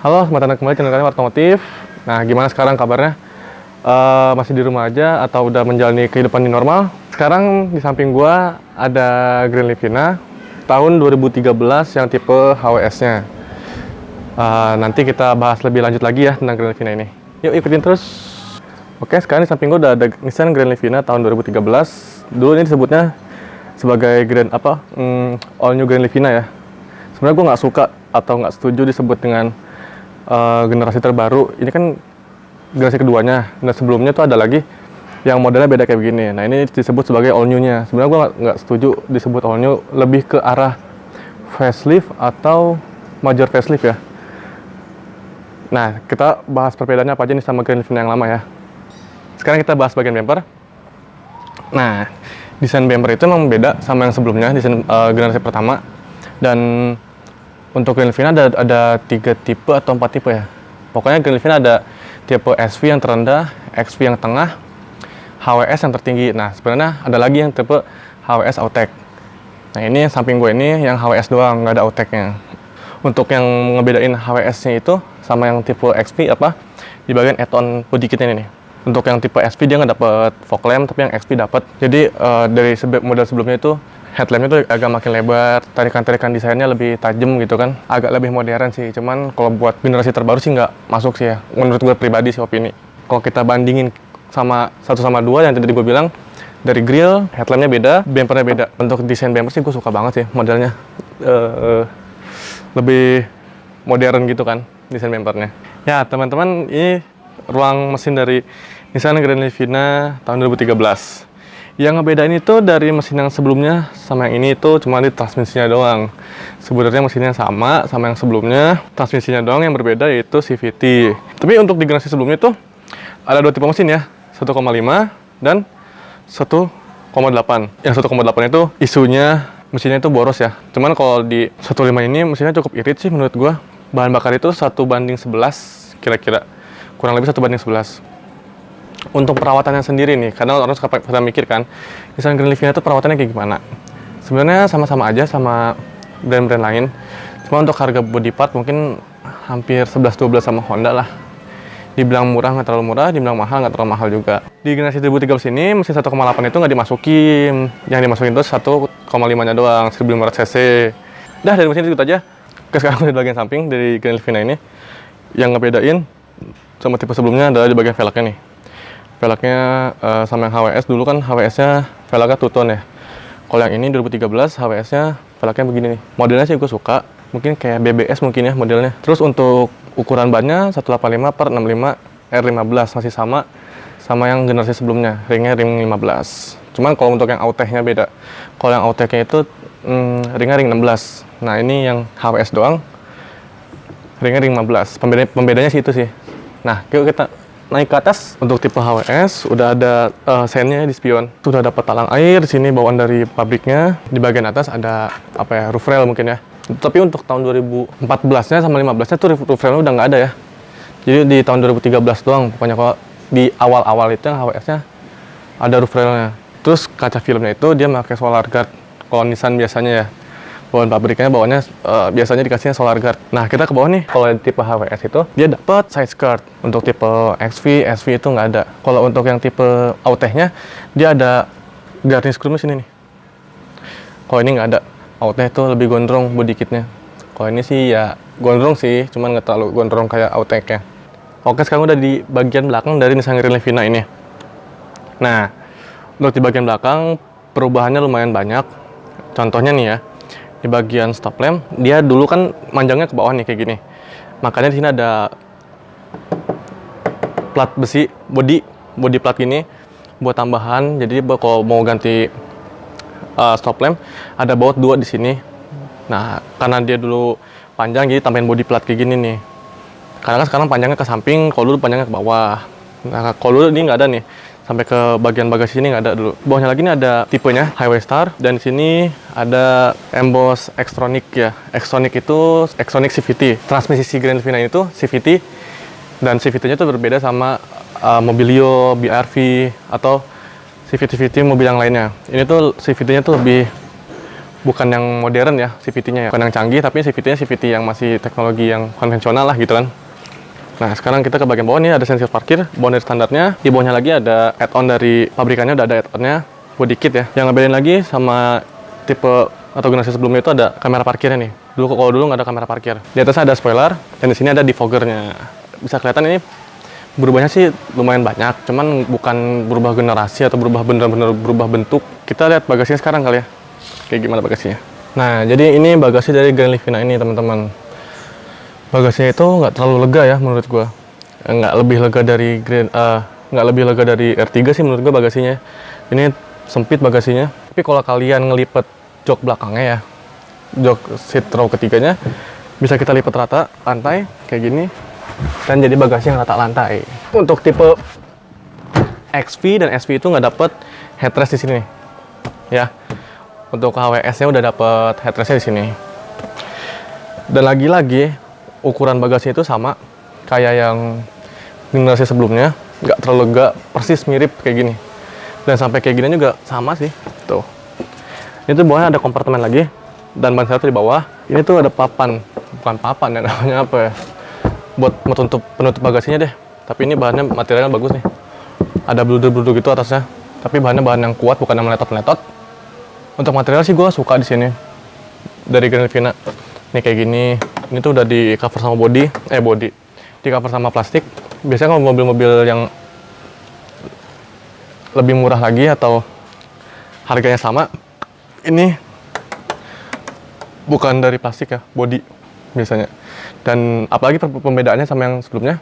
Halo, selamat datang kembali channel kami Otomotif. Nah, gimana sekarang kabarnya? Masih di rumah aja atau udah menjalani kehidupan di normal? Sekarang di samping gua ada Grand Livina tahun 2013 yang tipe HWS-nya. Nanti kita bahas lebih lanjut lagi ya tentang Grand Livina ini. Yuk ikutin terus. Oke, sekarang di samping gua udah ada Nissan Grand Livina tahun 2013. Dulu ini disebutnya sebagai all new Grand Livina ya. Sebenarnya gua nggak suka atau nggak setuju disebut dengan generasi terbaru. Ini kan generasi keduanya, dan sebelumnya tuh ada lagi yang modelnya beda kayak begini. Nah, ini disebut sebagai all new-nya. Sebenarnya gue nggak setuju disebut all new, lebih ke arah facelift atau major facelift ya. Nah, kita bahas perbedaannya apa aja nih sama Grand Livina yang lama ya. Sekarang kita bahas bagian bumper. Nah, desain bumper itu memang beda sama yang sebelumnya, desain generasi pertama. Dan untuk Grand Livina ada 3 tipe atau 4 tipe ya. Pokoknya Grand Livina ada tipe SV yang terendah, XV yang tengah, HWS yang tertinggi. Nah, sebenarnya ada lagi yang tipe HWS Autek. Nah, ini yang samping gue ini yang HWS doang, nggak ada Auteknya. Untuk yang ngebedain HWS-nya itu sama yang tipe XV di bagian add-on body kitnya ini nih. Untuk yang tipe SV dia nggak dapet fog lamp, tapi yang XV dapat. Jadi dari model sebelumnya itu headlampnya tuh agak makin lebar, tarikan-tarikan desainnya lebih tajam gitu kan, agak lebih modern sih. Cuman kalau buat generasi terbaru sih nggak masuk sih ya, menurut gue pribadi sih opini. Kalau kita bandingin sama 1 sama 2 yang tadi gue bilang, dari grill, headlampnya beda, bumpernya beda. Untuk desain bumper sih gue suka banget sih modelnya, lebih modern gitu kan desain bumpernya. Ya teman-teman, ini ruang mesin dari Nissan Grand Livina tahun 2013. Yang ngebedain itu dari mesin yang sebelumnya sama yang ini itu cuma di transmisinya doang. Sebenarnya mesinnya sama yang sebelumnya, transmisinya doang yang berbeda yaitu CVT. Tapi untuk di generasi sebelumnya itu ada 2 tipe mesin ya, 1,5 dan 1,8. Yang 1,8 itu isunya mesinnya itu boros ya. Cuman kalau di 1,5 ini mesinnya cukup irit sih menurut gua. Bahan bakar itu 1:11 kira-kira. Kurang lebih 1:11. Untuk perawatannya sendiri nih, karena orang suka pada mikir kan, Nissan Grand Livina itu perawatannya kayak gimana? Sebenarnya sama-sama aja sama brand-brand lain. Cuma untuk harga body part mungkin hampir 11-12 sama Honda lah. Dibilang murah nggak terlalu murah, dibilang mahal nggak terlalu mahal juga. Di generasi 2013 ini mesin 1,8 itu nggak dimasukin. Yang dimasukin itu 1,5-nya doang, 1500 cc. Dah dari mesin itu aja. Sekarang di bagian samping dari Grand Livina ini, yang ngebedain sama tipe sebelumnya adalah di bagian velgnya nih. Velgnya sama yang HWS dulu kan HWS-nya velgnya two-tone ya. Kalau yang ini 2013 HWS-nya velgnya begini nih. Modelnya sih gue suka, mungkin kayak BBS mungkin ya modelnya. Terus untuk ukuran bannya 185/65 R15 masih sama yang generasi sebelumnya, ringnya ring 15. Cuman kalau untuk yang Autek-nya beda. Kalau yang Autek-nya itu ringnya ring 16. Nah, ini yang HWS doang ringnya ring 15. Pembedanya sih itu sih. Nah, yuk kita naik ke atas. Untuk tipe HWS udah ada sennya di spion. Sudah dapat talang air di sini bawaan dari pabriknya. Di bagian atas ada roof rail mungkin ya. Tapi untuk tahun 2014-nya sama 15-nya tuh roof railnya udah nggak ada ya. Jadi di tahun 2013 doang. Pokoknya kalau di awal-awal itu yang HWS-nya ada roof railnya. Terus kaca filmnya itu dia pakai solar guard. Kalau Nissan biasanya ya, bawaan pabriknya bawahnya biasanya dikasihnya solar guard. Nah, kita ke bawah nih. Kalau tipe HWS itu dia dapat side skirt. Untuk tipe XV, SV itu nggak ada. Kalau untuk yang tipe Autek-nya dia ada garnish chrome di sini nih. Kalau ini nggak ada. Autek itu lebih gondrong body kitnya. Kalau ini sih ya gondrong sih, cuman nggak terlalu gondrong kayak Autek-nya. Oke, sekarang udah di bagian belakang dari Nissan Grand Livina ini. Nah, untuk di bagian belakang perubahannya lumayan banyak. Contohnya nih ya, di bagian stop lamp, dia dulu kan manjangnya ke bawah nih kayak gini. Makanya di sini ada plat besi body plat gini buat tambahan. Jadi kalau mau ganti stop lamp ada baut 2 di sini. Nah, karena dia dulu panjang jadi tambahin body plat kayak gini nih. Karena kan sekarang panjangnya ke samping, kalau dulu panjangnya ke bawah. Nah, kalau dulu ini nggak ada nih. Sampai ke bagian bagasi sini nggak ada dulu. Bawahnya lagi ini ada tipenya Highway Star, dan di sini ada emboss Xtronic ya. Xtronic itu Xtronic CVT. Transmisi si Grand Livina itu CVT, dan CVT-nya itu berbeda sama Mobilio, BRV atau CVT mobil yang lainnya. Ini tuh CVT-nya tuh lebih bukan yang modern ya CVT-nya ya, bukan yang canggih, tapi CVT-nya CVT yang masih teknologi yang konvensional lah gitu kan. Nah, sekarang kita ke bagian bawah nih, ada sensor parkir, bawah dari standarnya. Di bawahnya lagi ada add-on dari pabrikannya, udah ada add-onnya, body kit ya. Yang ngebedain lagi sama tipe atau generasi sebelumnya itu ada kamera parkirnya nih. Kalau dulu nggak ada kamera parkir. Di atasnya ada spoiler, dan di sini ada defoggernya. Bisa kelihatan ini berubahnya sih lumayan banyak, cuman bukan berubah generasi atau berubah bener-bener berubah bentuk. Kita lihat bagasinya sekarang kali ya, kayak gimana bagasinya. Nah, jadi ini bagasi dari Grand Livina ini teman-teman. Bagasinya itu nggak terlalu lega ya menurut gua. Nggak lebih lega dari R3 sih menurut gua bagasinya. Ini sempit bagasinya. Tapi kalau kalian ngelipet jok belakangnya ya, jok seat row ketiganya, bisa kita lipat rata lantai kayak gini, dan jadi bagasi yang rata lantai. Untuk tipe XV dan SV itu nggak dapet headrest di sini nih, ya. Untuk HWS-nya udah dapet headrestnya di sini. Dan lagi-lagi ukuran bagasinya itu sama kayak yang generasi sebelumnya, nggak terlalu lega, persis mirip kayak gini. Dan sampai kayak gini juga sama sih, tuh. Ini tuh bawahnya ada kompartemen lagi, dan ban serep di bawah. Ini tuh ada papan, bukan papan ya, namanya apa ya? Buat penutup bagasinya deh. Tapi ini bahannya, materialnya bagus nih. Ada bluder-bluder gitu atasnya. Tapi bahannya bahan yang kuat, bukan yang meletot-meletot. Untuk material sih gue suka di sini. Dari Grand Livina. Nih kayak gini. Ini tuh udah di cover sama body. Di cover sama plastik. Biasanya kalau mobil-mobil yang lebih murah lagi atau harganya sama, ini bukan dari plastik ya, body biasanya. Dan apalagi pembedaannya sama yang sebelumnya,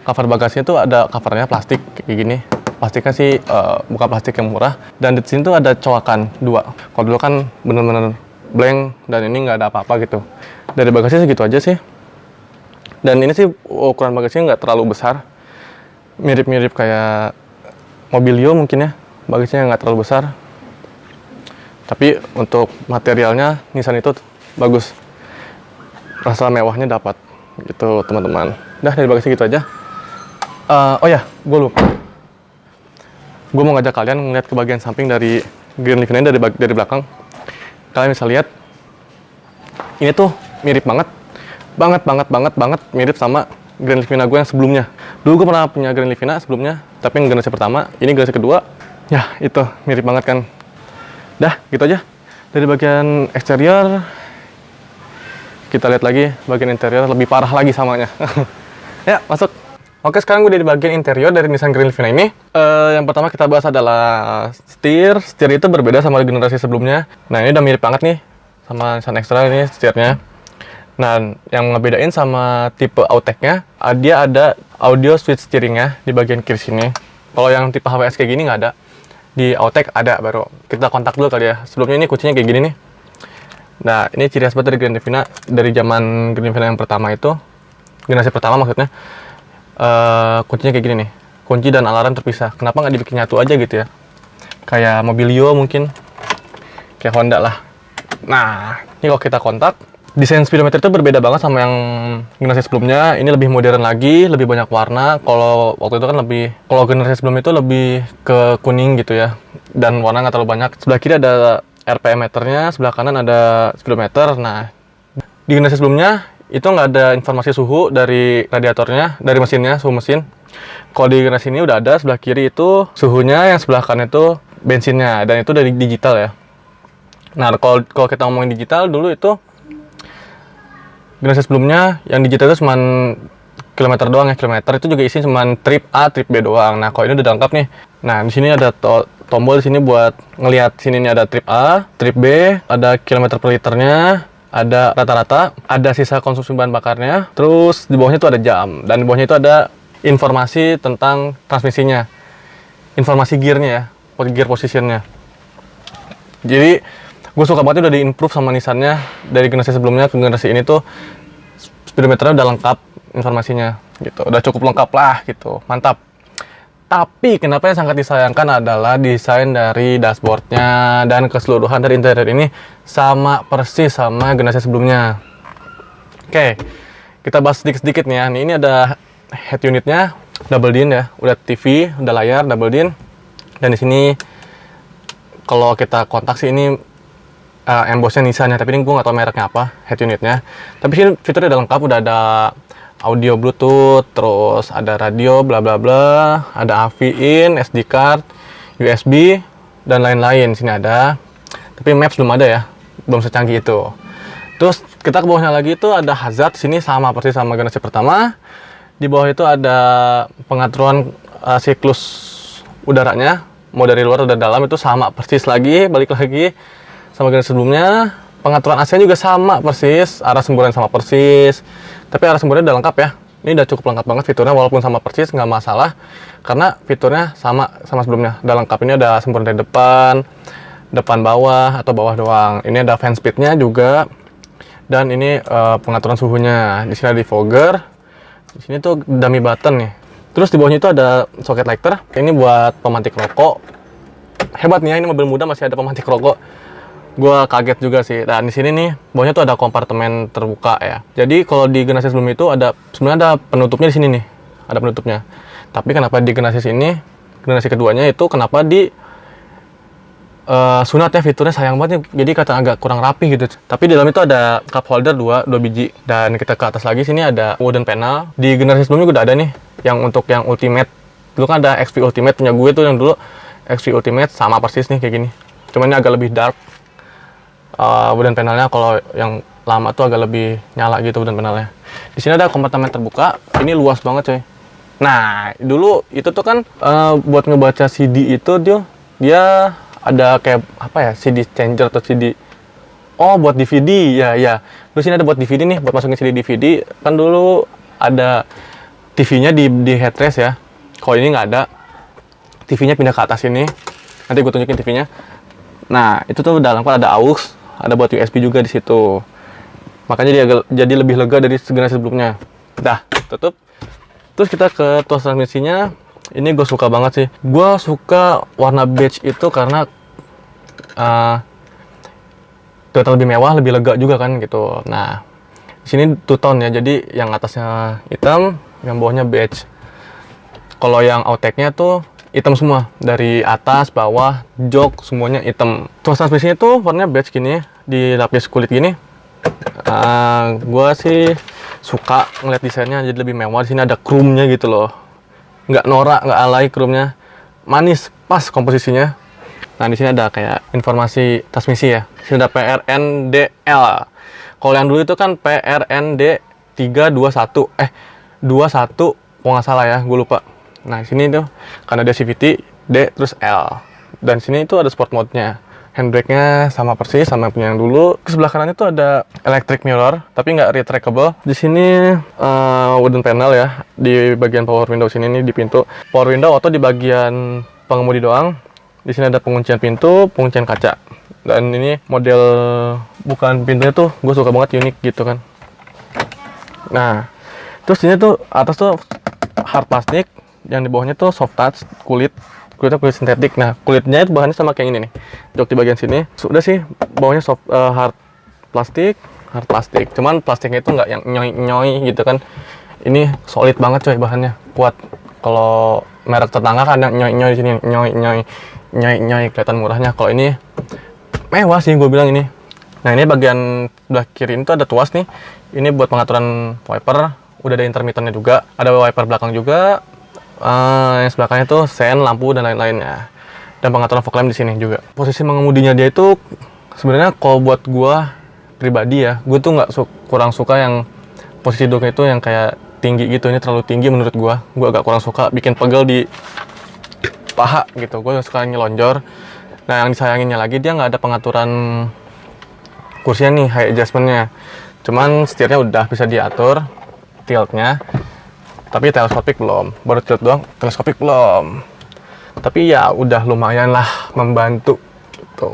cover bagasinya tuh ada covernya plastik kayak gini. Plastiknya sih bukan plastik yang murah. Dan di sini tuh ada coakan 2. Kalau dulu kan bener-bener blank, dan ini nggak ada apa-apa gitu. Dari bagasinya segitu aja sih. Dan ini sih ukuran bagasinya nggak terlalu besar, mirip-mirip kayak Mobilio mungkin ya, bagasinya nggak terlalu besar. Tapi untuk materialnya Nissan itu bagus, rasa mewahnya dapat gitu teman-teman. Dah, dari bagasi gitu aja. Oh ya, gue lupa. Gue mau ngajak kalian ngeliat ke bagian samping dari Grand Livina dari belakang. Kalian bisa lihat, ini tuh mirip banget mirip sama Grand Livina gue yang sebelumnya. Dulu gue pernah punya Grand Livina sebelumnya, tapi yang generasi pertama, ini generasi kedua. Ya, itu mirip banget kan. Dah, gitu aja. Dari bagian eksterior, kita lihat lagi bagian interior, lebih parah lagi samanya. Ya, masuk. Oke, sekarang gue di bagian interior dari Nissan Grand Livina ini. Yang pertama kita bahas adalah setir. Setir itu berbeda sama generasi sebelumnya. Nah, ini udah mirip banget nih sama Nissan X-Trail ini setirnya. Nah, yang ngebedain sama tipe Autech-nya, dia ada audio switch steering-nya di bagian kiri sini. Kalau yang tipe HWS kayak gini nggak ada. Di Autech ada baru. Kita kontak dulu kali ya. Sebelumnya ini kuncinya kayak gini nih. Nah, ini ciri khas banget dari Grand Livina. Dari zaman Grand Livina yang pertama itu, generasi pertama maksudnya, kuncinya kayak gini nih. Kunci dan alarm terpisah. Kenapa nggak dibikin nyatu aja gitu ya? Kayak Mobilio mungkin. Kayak Honda lah. Nah, ini kalau kita kontak, desain speedometer itu berbeda banget sama yang generasi sebelumnya. Ini lebih modern lagi, lebih banyak warna. Kalau waktu itu kan kalau generasi sebelum itu lebih ke kuning gitu ya. Dan warna nggak terlalu banyak. Sebelah kiri ada RPM meternya, sebelah kanan ada speedometer. Nah, di generasi sebelumnya itu nggak ada informasi suhu dari radiatornya, dari mesinnya, suhu mesin. Kalau di generasi ini udah ada, sebelah kiri itu suhunya, yang sebelah kanan itu bensinnya. Dan itu dari digital ya. Nah, kalau kita ngomongin digital, dulu itu generasi sebelumnya yang digital itu cuma kilometer doang ya, kilometer itu juga isinya cuma trip A, trip B doang. Nah, kalau ini udah lengkap nih. Nah, di sini ada tombol di sini buat ngelihat. Sini nih ada trip A, trip B, ada kilometer per liternya, ada rata-rata, ada sisa konsumsi bahan bakarnya. Terus di bawahnya itu ada jam, dan di bawahnya itu ada informasi tentang transmisinya, informasi gearnya ya, gear positionnya. Jadi gue suka banget udah di-improve sama Nissan-nya dari generasi sebelumnya ke generasi ini tuh speedometernya udah lengkap informasinya gitu, udah cukup lengkap lah gitu, mantap. Tapi kenapa yang sangat disayangkan adalah desain dari dashboardnya dan keseluruhan dari interior ini sama persis sama generasi sebelumnya. Oke, kita bahas sedikit-sedikit nih ya. Ini ada head unitnya, double din ya, udah TV, udah layar, double din. Dan di sini kalau kita kontak sih ini embossnya Nissan ya, tapi ini gue nggak tahu mereknya apa, head unitnya. Tapi sini fiturnya udah lengkap, udah ada audio Bluetooth, terus ada radio, bla bla bla, ada AV in, SD card, USB, dan lain-lain. Sini ada, tapi Maps belum ada ya, belum secanggih itu. Terus kita ke bawahnya lagi itu ada hazard, sini sama persis sama generasi pertama. Di bawah itu ada pengaturan siklus udaranya, mau dari luar atau dari dalam itu sama persis lagi, balik lagi sama generasi sebelumnya. Pengaturan AC juga sama persis, arah semburan sama persis, tapi arah semburannya udah lengkap ya. Ini udah cukup lengkap banget fiturnya, walaupun sama persis nggak masalah, karena fiturnya sama sebelumnya, udah lengkap. Ini ada semburan dari depan bawah atau bawah doang. Ini ada fan speednya juga, dan ini pengaturan suhunya. Di sini ada defogger, di sini tuh dummy button nih. Terus di bawahnya itu ada socket lighter, ini buat pemantik rokok. Hebat nih ya, ini mobil muda masih ada pemantik rokok. Gua kaget juga sih. Dan di sini nih, bawahnya tuh ada kompartemen terbuka ya. Jadi kalau di generasi sebelum itu sebenarnya ada penutupnya di sini nih. Ada penutupnya. Tapi kenapa di generasi generasi keduanya itu kenapa di sunat ya, fiturnya sayang banget nih. Jadi kata agak kurang rapi gitu. Tapi di dalam itu ada cup holder dua biji. Dan kita ke atas lagi sini ada wooden panel. Di generasi sebelumnya udah ada nih yang untuk yang Ultimate. Dulu kan ada XP Ultimate punya gue tuh, yang dulu XP Ultimate sama persis nih kayak gini. Cuman ini agak lebih dark. Wooden panelnya, kalau yang lama tuh agak lebih nyala gitu wooden panelnya. Di sini ada kompartemen terbuka, ini luas banget coy. Nah, dulu itu tuh kan buat ngebaca CD itu dia ada kayak apa ya, CD changer atau CD. Oh, buat DVD ya. Terus ini ada buat DVD nih, buat masukin CD DVD. Kan dulu ada TV-nya di headrest ya. Kalau ini nggak ada, TV-nya pindah ke atas ini. Nanti gue tunjukin TV-nya. Nah, itu tuh dalam kan ada AUX, ada buat USB juga di situ. Makanya dia jadi lebih lega dari generasi sebelumnya. Dah, tutup. Terus kita ke tuas transmisinya. Ini gue suka banget sih. Gue suka warna beige itu karena kelihatan lebih mewah, lebih lega juga kan gitu. Nah, di sini two tone ya. Jadi yang atasnya hitam, yang bawahnya beige. Kalau yang outtake-nya tuh hitam semua, dari atas, bawah, jok, semuanya hitam. Tuas transmisinya tuh warnanya beige gini, dilapis kulit gini. Gua sih suka ngeliat desainnya jadi lebih mewah. Di sini ada chrome-nya gitu loh, nggak norak, nggak alay, chrome-nya manis, pas komposisinya. Nah, di sini ada kayak informasi transmisi ya. Di sini ada PRNDL. Kalau yang dulu itu kan PRND 321, 21 kalau nggak salah ya, gue lupa. Nah, di sini tuh karena ada CVT D terus L. Dan sini itu ada sport mode-nya. Handbrake-nya sama persis sama punya yang dulu. Ke sebelah kanan itu ada electric mirror, tapi nggak retractable. Di sini wooden panel ya, di bagian power window sini nih di pintu. Power window auto di bagian pengemudi doang. Di sini ada penguncian pintu, penguncian kaca. Dan ini model bukan pintunya tuh, gue suka banget, unik gitu kan. Nah, terus ini tuh atas tuh hard plastik, yang di bawahnya tuh soft touch, kulitnya kulit sintetik. Nah, kulitnya itu bahannya sama kayak ini nih, jok di bagian sini. Sudah sih, bawahnya hard plastik. Cuman plastiknya itu nggak yang nyoy gitu kan. Ini solid banget coy bahannya, kuat. Kalau merek tetangga kan yang nyoy di sini, nyoy kelihatan murahnya. Kalau ini mewah sih gue bilang ini. Nah, ini bagian sebelah kiri itu ada tuas nih. Ini buat pengaturan wiper. Udah ada intermittennya juga. Ada wiper belakang juga. Yang sebelah kanan itu sen, lampu dan lain-lainnya. Dan pengaturan fog lamp di sini juga. Posisi mengemudinya dia itu sebenarnya kalau buat gua pribadi ya, gue tuh kurang suka yang posisi duduknya itu yang kayak tinggi gitu. Ini terlalu tinggi menurut gua. Gua agak kurang suka, bikin pegel di paha gitu. Gue suka nyelonjor. Nah, yang disayanginnya lagi dia nggak ada pengaturan kursinya nih, high adjustment-nya. Cuman setirnya udah bisa diatur, tiltnya. Tapi teleskopik belum, baru tilt doang, teleskopik belum. Tapi ya udah lumayan lah membantu gitu.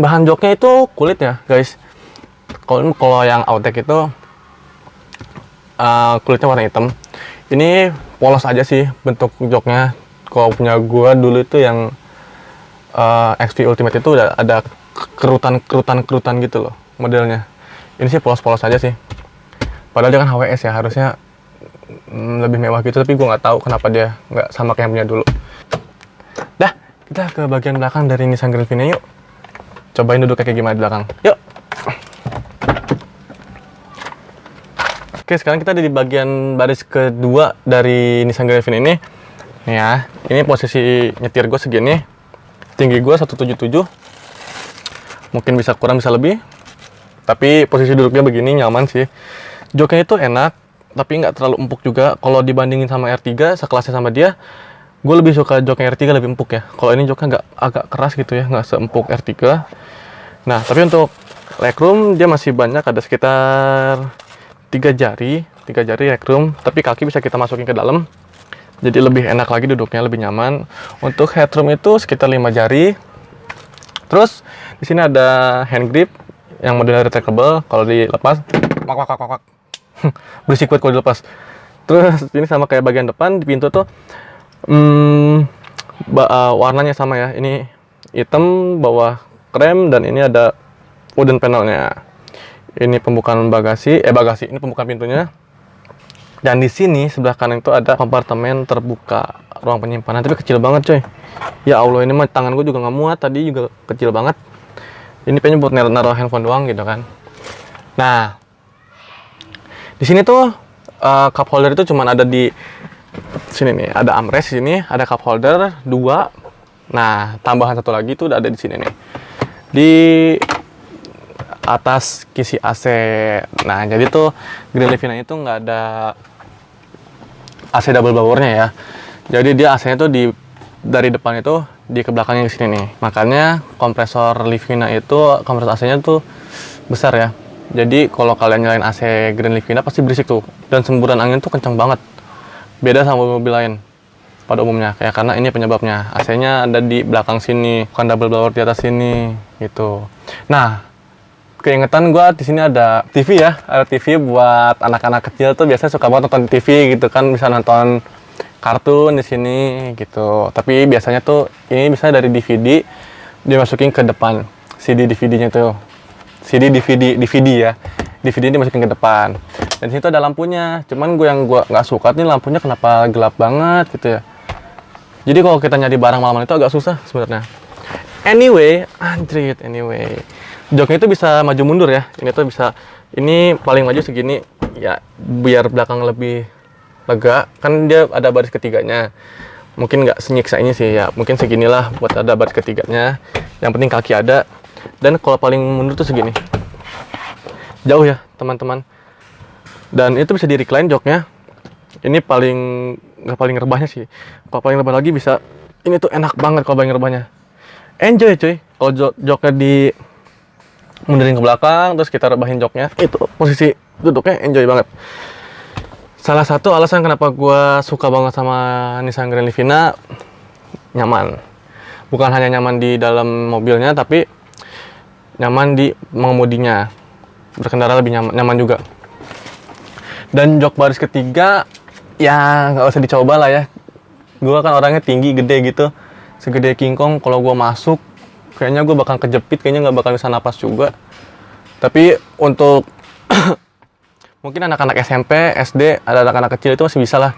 Bahan joknya itu kulit ya guys. Kalau yang outtake itu kulitnya warna hitam. Ini polos aja sih bentuk joknya. Kalau punya gua dulu itu yang XP Ultimate itu udah ada kerutan gitu loh modelnya. Ini sih polos-polos aja sih. Padahal dia kan HWS ya, harusnya lebih mewah gitu, tapi gue nggak tahu kenapa dia nggak sama kayak yang punya dulu. Dah, kita ke bagian belakang dari Nissan Grand Vineo yuk. cobain duduknya kayak gimana di belakang. Yuk. Oke, sekarang kita ada di bagian baris kedua dari Nissan Grand Livina ini. Nih ya, ini posisi nyetir gue segini. Tinggi gue 177. Mungkin bisa kurang, bisa lebih. Tapi posisi duduknya begini nyaman sih. Joknya itu enak, tapi nggak terlalu empuk juga. Kalau dibandingin sama R3, sekelasnya sama dia, gue lebih suka joknya R3 lebih empuk ya. Kalau ini joknya agak keras gitu ya, nggak seempuk R3. Nah, tapi untuk legroom dia masih banyak, ada sekitar 3 jari legroom, tapi kaki bisa kita masukin ke dalam. Jadi lebih enak lagi duduknya, lebih nyaman. Untuk headroom itu sekitar 5 jari. Terus di sini ada hand grip yang modelnya retractable. Kalau dilepas, wak. Berisik banget kalau dilepas. Terus ini sama kayak bagian depan di pintu tuh, warnanya sama ya. Ini hitam, bawah krem, dan ini ada wooden panelnya. Ini pembukaan bagasi. Ini pembukaan pintunya. Dan di sini sebelah kanan itu ada kompartemen terbuka, ruang penyimpanan, tapi kecil banget coy. Ya Allah, ini mah tangan gue juga nggak muat, tadi juga kecil banget. Ini kayaknya buat naruh handphone doang gitu kan. Nah, di sini tuh cup holder itu cuman ada di sini nih, ada armrest di sini, ada cup holder 2. Nah, tambahan satu lagi tuh udah ada di sini nih. Di atas kisi AC. Nah, jadi tuh Grand Livina itu nggak ada AC double blowernya ya. Jadi dia AC-nya tuh dari depan itu di ke belakangnya ke sini nih. Makanya kompresor Livina itu kompresor AC-nya tuh besar ya. Jadi kalau kalian nyalain AC Grand Livina pasti berisik tuh, dan semburan angin tuh kencang banget. Beda sama mobil lain pada umumnya. Kayak karena ini penyebabnya. AC-nya ada di belakang sini, bukan double blower di atas sini gitu. Nah, keingetan gue di sini ada TV ya, ada TV buat anak-anak kecil tuh biasanya suka banget nonton TV gitu kan, bisa nonton kartun di sini gitu. Tapi biasanya tuh ini misalnya dari DVD dimasukin ke depan, CD DVD-nya tuh, CD DVD ya, DVD dimasukin ke depan. Dan di situ ada lampunya. Cuman yang gue nggak suka nih lampunya kenapa gelap banget gitu ya. Jadi kalau kita nyari barang malam itu agak susah sebenarnya. Anyway, joknya itu bisa maju mundur ya. Ini tuh bisa, ini paling maju segini ya, biar belakang lebih lega. Kan dia ada baris ketiganya. Mungkin nggak senyiksa ini sih ya. Mungkin seginilah buat ada baris ketiganya. Yang penting kaki ada. Dan kalau paling mundur tuh segini. Jauh ya teman-teman. Dan itu bisa di recline joknya. Ini nggak paling rebahnya sih. Kalau paling rebah lagi bisa, ini tuh enak banget kalau paling rebahnya. Enjoy cuy. Kalau joknya di mundurin ke belakang, terus kita rebahin joknya, itu posisi duduknya enjoy banget. Salah satu alasan kenapa gue suka banget sama Nissan Grand Livina, nyaman. Bukan hanya nyaman di dalam mobilnya, tapi nyaman di mengemudinya. Berkendara lebih nyaman juga. Dan jok baris ketiga, ya nggak usah dicoba lah ya. Gue kan orangnya tinggi, gede gitu. Segede King Kong, kalau gue masuk, kayaknya gue bakal kejepit, kayaknya nggak bakal bisa napas juga. Tapi untuk mungkin anak-anak SMP, SD, ada anak-anak kecil itu masih bisa lah.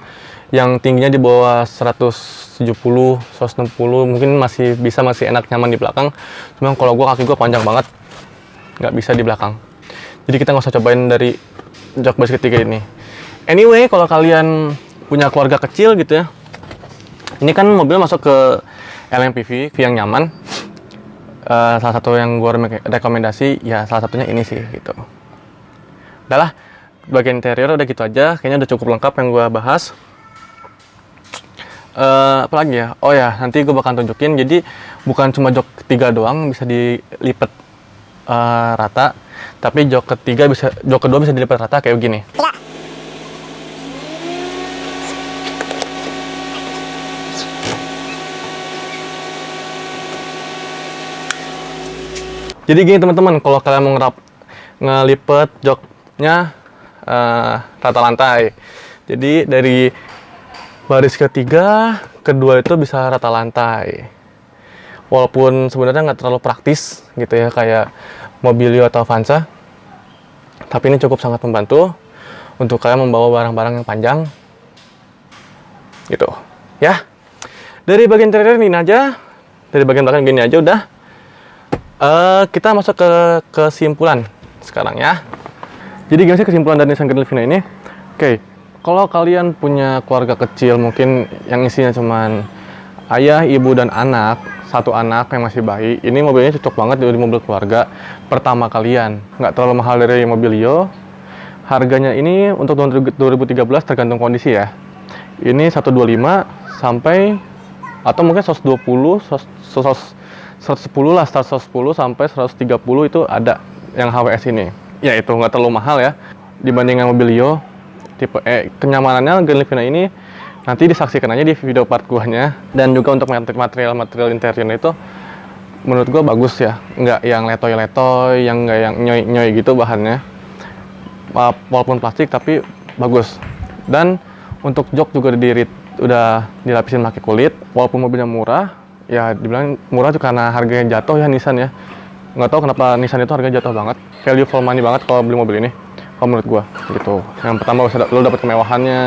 Yang tingginya di bawah 170, 160, mungkin masih enak nyaman di belakang. Cuma kalau kaki gue panjang banget, nggak bisa di belakang. Jadi kita nggak usah cobain dari jok baris ketiga ini. Anyway, kalau kalian punya keluarga kecil gitu ya, ini kan mobil masuk ke LMPV yang nyaman. Salah satu yang gue rekomendasi ya salah satunya ini sih gitu. Udahlah, bagian interior udah gitu aja, kayaknya udah cukup lengkap yang gue bahas. Apa lagi ya? Oh ya, nanti gue bakal tunjukin. Jadi bukan cuma jok ketiga doang bisa dilipat rata, tapi jok kedua bisa dilipat rata kayak begini. Jadi gini teman-teman, kalau kalian mau ngelipet joknya rata lantai. Jadi dari baris ketiga, kedua itu bisa rata lantai. Walaupun sebenarnya nggak terlalu praktis gitu ya, kayak Mobilio atau Avanza. Tapi ini cukup sangat membantu untuk kalian membawa barang-barang yang panjang. Gitu. Ya. Dari bagian interior ini aja. Dari bagian belakang gini aja udah. Kita masuk ke kesimpulan sekarang ya. Jadi gimana sih kesimpulan dari Nissan Grand Livina ini? Oke, kalau kalian punya keluarga kecil mungkin yang isinya cuman ayah, ibu, dan anak, satu anak yang masih bayi, ini mobilnya cocok banget di mobil keluarga pertama kalian. Nggak terlalu mahal dari Mobilio. Harganya ini untuk tahun 2013 tergantung kondisi ya. Ini 125 sampai atau mungkin 120, 110 lah, start 110 sampai 130 itu ada yang HWS ini. Ya itu nggak terlalu mahal ya dibandingkan Mobilio. Tipe kenyamanannya Grand Livina ini nanti disaksikan aja di video part guanya. Dan juga untuk material interiornya itu menurut gua bagus ya, nggak yang letoy-letoy, yang nggak yang nyoy-nyoy gitu bahannya. Walaupun plastik tapi bagus. Dan untuk jok juga udah dilapisin pakai kulit. Walaupun mobilnya murah, ya dibilang murah juga karena harganya jatuh ya Nissan ya. Nggak tahu kenapa Nissan itu harganya jatuh banget, value for money banget kalau beli mobil ini, kalau menurut gua gitu. Yang pertama lo dapat kemewahannya,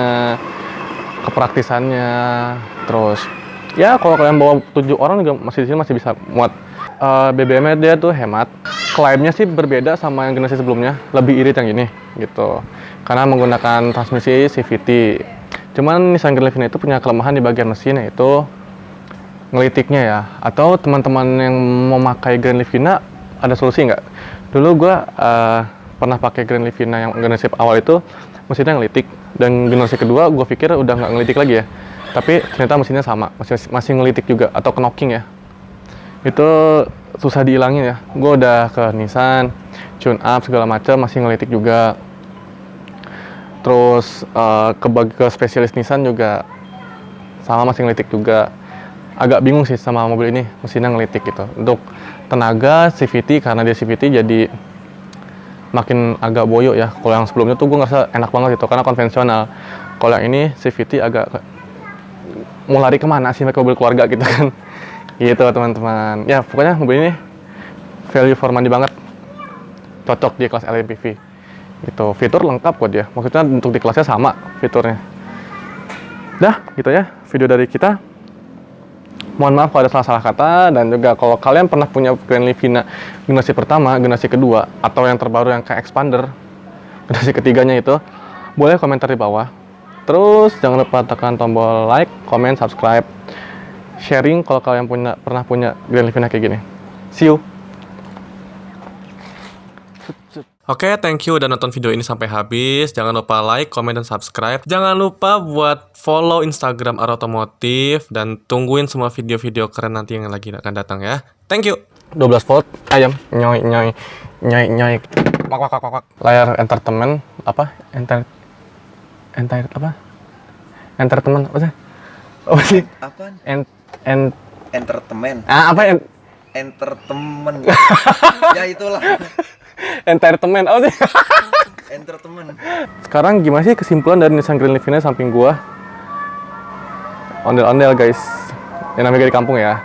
kepraktisannya, terus ya kalau kalian bawa 7 orang juga masih di sini masih bisa muat. BBM-nya dia tuh hemat, klaimnya sih berbeda sama yang generasi sebelumnya, lebih irit yang ini gitu, karena menggunakan transmisi CVT. Cuman Nissan Grand Livina itu punya kelemahan di bagian mesin, yaitu ngelitiknya ya. Atau teman-teman yang mau pakai Grand Livina ada solusi nggak? Dulu gue pernah pakai Grand Livina yang generasi awal itu mesinnya ngelitik, dan generasi kedua gue pikir udah nggak ngelitik lagi ya, tapi ternyata mesinnya sama, masih ngelitik juga atau knocking ya. Itu susah dihilangin ya. Gue udah ke Nissan, tune up segala macam masih ngelitik juga. Terus ke spesialis Nissan juga sama, masih ngelitik juga. Agak bingung sih sama mobil ini, mesinnya ngelitik gitu. Untuk tenaga CVT, karena dia CVT jadi makin agak boyo ya. Kalau yang sebelumnya tuh gue ngerasa enak banget gitu, karena konvensional. Kalau yang ini CVT agak mau lari kemana sih pakai mobil keluarga gitu kan. Gitu teman-teman. Ya pokoknya mobil ini value for money banget. Cocok di kelas LMPV. Gitu. Fitur lengkap kok dia. Maksudnya untuk di kelasnya sama fiturnya. Dah, gitu ya video dari kita. Mohon maaf kalau ada salah-salah kata, dan juga kalau kalian pernah punya Grand Livina generasi pertama, generasi kedua, atau yang terbaru yang kayak Expander, generasi ketiganya itu, boleh komentar di bawah. Terus jangan lupa tekan tombol like, comment, subscribe, sharing kalau kalian pernah punya Grand Livina kayak gini. See you! Oke, thank you udah nonton video ini sampai habis. Jangan lupa like, comment, dan subscribe. Jangan lupa buat follow Instagram Arotomotif, dan tungguin semua video-video keren nanti yang lagi akan datang ya. Thank you. 12 volt ayam nyoy nyoy nyoy nyoy wak wak wak wak. Layar entertainment apa? Entertainment apa sih? Apa sih? Apaan? Entertainment. Apa? Entertainment. Ya itulah. Entertainment apa sih? Entertainment. Sekarang gimana sih kesimpulan dari Nissan Grand Livina samping gua? Ondel-ondel guys. Yang namanya di kampung ya.